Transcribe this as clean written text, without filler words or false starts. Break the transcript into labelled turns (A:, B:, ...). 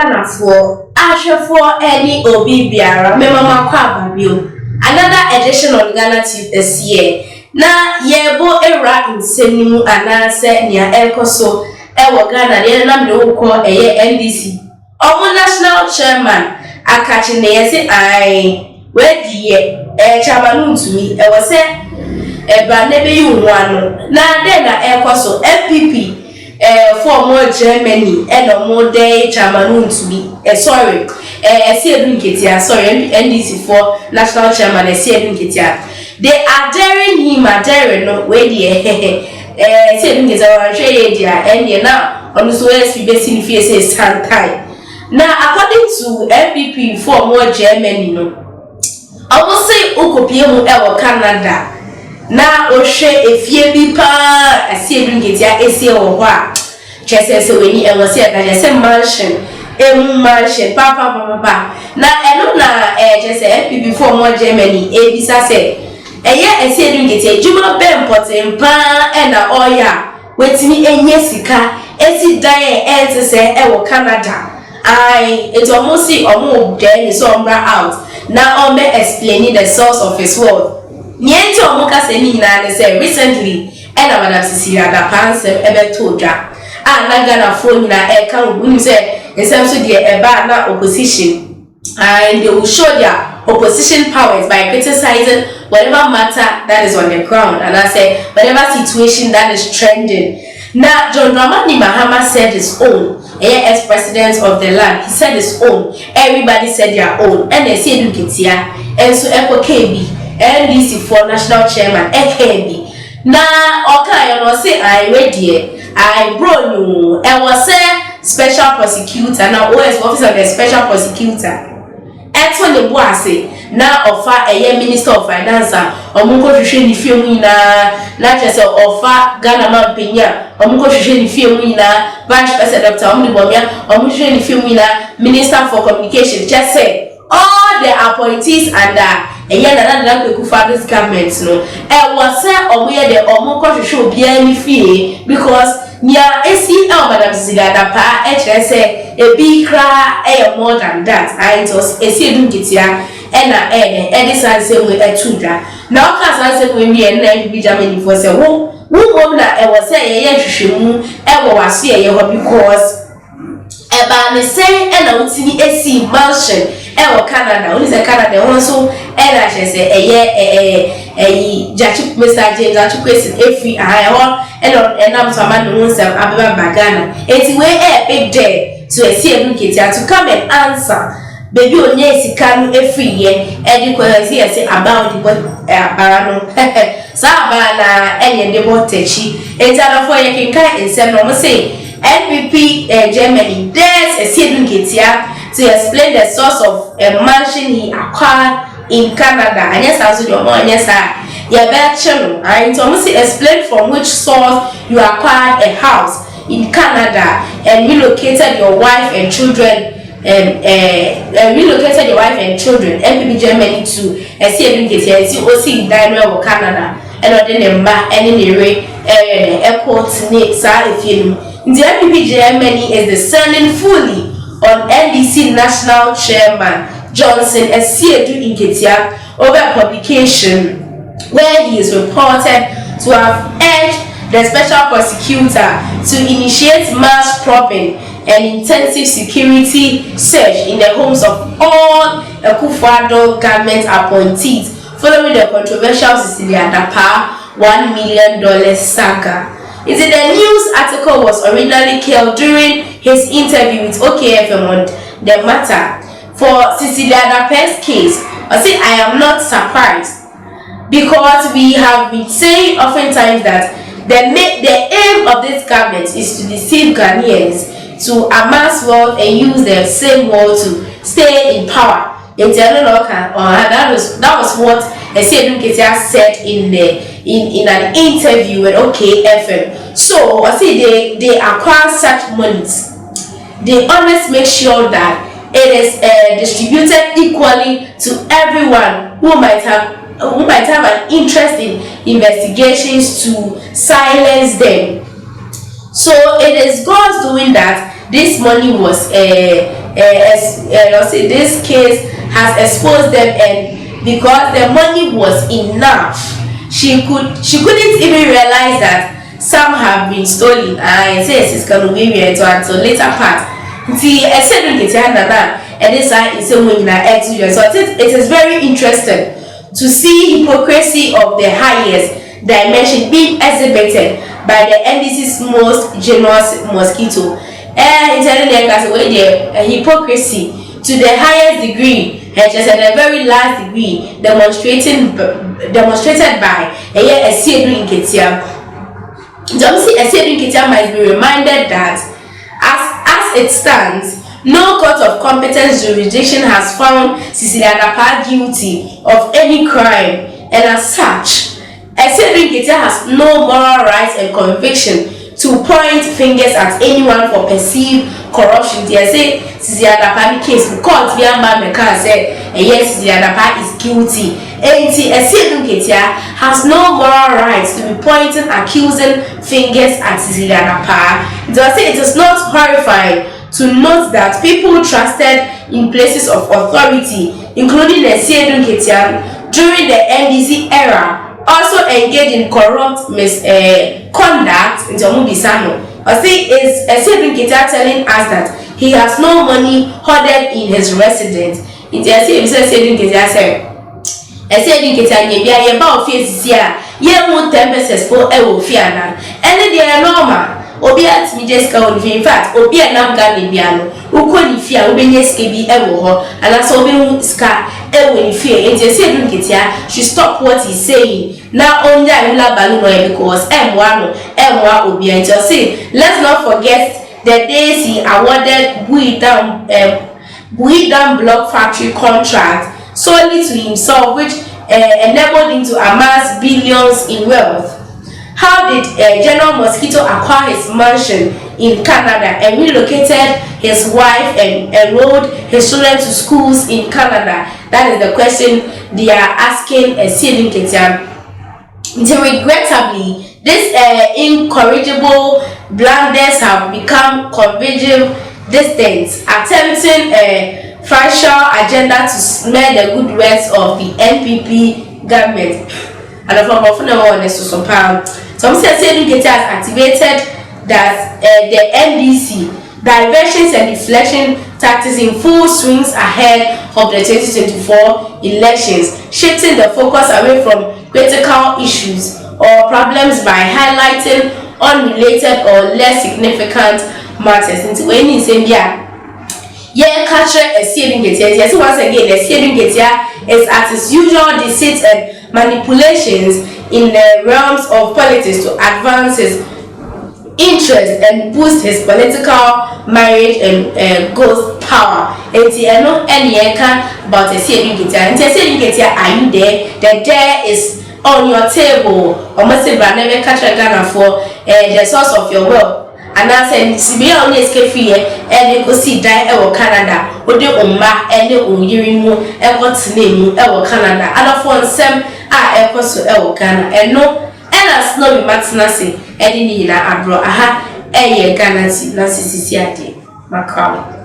A: Ghana for Asha for any Obibiara, Mema Kwabio. Another edition on Ghana Tube this year. Na yebo era insenu anase nia elkoso ewo Ghana de na me wo ko NDC. Omo national chairman akachi na yesi ai we die chairman ntumi e wo se eba ne be yu ano na de na elkoso FPP for more Germany and more day chairman ntumi sorry Asiedu Nketia sorry NDC for national chairman Asiedu Nketia. They are daring him, Dáre no where the Asiedu Nketia share dia and now on the way we base in face stand time. Now according to FPP for more Germany no almost say okopie mu e Canada na o hwe efie bi pa Asiedu Nketia esie wo ho a chese weni e wo se da se mansion mansion papa na eno na chese FPP for more Germany ebisa se Asiedu Nketia juma be important pa e na oya wetimi enye sika esi dan ente se e wo Canada I it almost see omo then so umbra out na o me explaining the source of his wealth niente omo ka se ni na say recently e na madam Cecilia da pansem ebe toja na Ghana phone na e kan ogun say esem so de eba na opposition and they will show their opposition powers by criticizing whatever matter that is on the ground and I say whatever situation that is trending. Now John Dramani Mahama said his own ex-president of the land, he said his own, everybody said their own, and they said Nketia and so Echo KB NDC for national chairman KB. Now okay you know say I ready I bro you I was a special prosecutor now OS office of the special prosecutor Eto le boase na offer a minister of finance omunko hwehwe ni fie mu na chese offer Ghana man penya omunko hwehwe ni fie mu vice president Dr. Omdi Bomia omunko hwehwe ni fie mu minister for communication chese all the appointees under na kwekufa this government no was say omuye the omunko hwehwe obia ni fie because nia esi madam Zigada pa chese a big cry more than that I it was Asiedu Nketia and this answer with a children. Now, because I when we and be Germany for say, who na was say, yes, you ever was here because a say, and I would see a sea mansion, ever Canada, only the Canada also, and I shall say, a Mr. James, I took question every hour, and I'm some man who wants to have Bagana. It's way a big day to Asiedu Nketia to come and answer. Baby onye sika every year and because here say about the barano saba na enye de botechi entara for ye kinka ensem no say NPP Germany there's Asiedu Nketia to explain the source of a mansion he acquired in Canada and yes as you know yes ya betchen and to almost explain from which source you acquired a house in Canada and relocated your wife and children relocated your wife and children MPP Germany to Asiedu Nketia see osi Dáre of Canada and then any near airport near sa efiem. The MPP Germany is descending fully on NDC national chairman Johnson Asiedu Nketia over publication where he is reported to have urged the special prosecutor to initiate mass probing and intensive security search in the homes of all Akufo-Addo government appointees following the controversial Cecilia Dapa $1 million saga. Is it the news article was originally killed during his interview with OKFM on the matter for Cecilia Dapa's case? I say I am not surprised because we have been saying oftentimes that the aim of this government is to deceive Ghanaians, to amass wealth and use the same wealth to stay in power. That was what Asiedu Nketia said in an interview with OKFM. So I say they acquire such monies. They always make sure that it is distributed equally to everyone who might have an interest in investigations to silence them. So it is God's doing that this money was see this case has exposed them, and because the money was enough, she couldn't even realize that some have been stolen. I say it's going to be until later part. See, I said and this is so it is very interesting to see hypocrisy of the highest dimension being exhibited by the NDC's most generous mosquito. Hypocrisy to the highest degree, and just at a very last degree, demonstrated by Asiedu Nketia. Asiedu Nketia might be reminded that as it stands, no court of competent jurisdiction has found Cecilia Dáre guilty of any crime, and as such, Asiedu Nketia has no moral rights and conviction to point fingers at anyone for perceived corruption. They say Cecilia Dáre case court say yes, Cecilia Dáre is guilty. Asiedu Nketia has no moral rights to be pointing accusing fingers at Cecilia Dáre. They say it is not horrifying to note that people trusted in places of authority, including Asiedu Nketia during the NDC era, also engaged in corrupt misconduct in Jamubisano. I see is Asiedu Nketia telling us that he has no money hoarded in his residence. In the Asiedu Nketia said, Asiedu Nketia ye ba office here, ye won 10% for fiana. And they are normal. Obi at me just go in fact, Obi and Nam Ganibiano, who couldn't fear Obenes KB Ewo, and as Obi Ska Ewo in fear, and Asiedu Nketia should stop what he's saying. Now only I will balloon because M1 Obi and just say, let's not forget the days he awarded Bui Dam Block Factory contract solely to himself, which enabled him to amass billions in wealth. How did General Mosquito acquire his mansion in Canada and relocated his wife and enrolled his children to schools in Canada? That is the question they are asking Asiedu Nketia. Regrettably, these incorrigible blunders have become converging distance, attempting a facial agenda to smear the good words of the NPP government. And from some say Asiedu Nketia has activated that the NDC diversions and deflection tactics in full swings ahead of the 2024 elections, shifting the focus away from critical issues or problems by highlighting unrelated or less significant matters. Into when you say capture Asiedu Nketia. Yes, once again, Asiedu Nketia is at his usual deceit and manipulations in the realms of politics to advance his interest and boost his political marriage and growth power. And I know any about Asiedu Nketia. And Asiedu Nketia, are you there? The dare is on your table. Or must say never catch a Ghana for the source of your wealth. And I said, Sibia only escape here, and you go see die or Canada, or the Umma, and the Uyirimu, and what's name, Ewo Canada. And of one sem are equals to Ewo Ghana, and no, and as no Matsnasi, and in Abro, aha, Ghana, Nasi, Macau.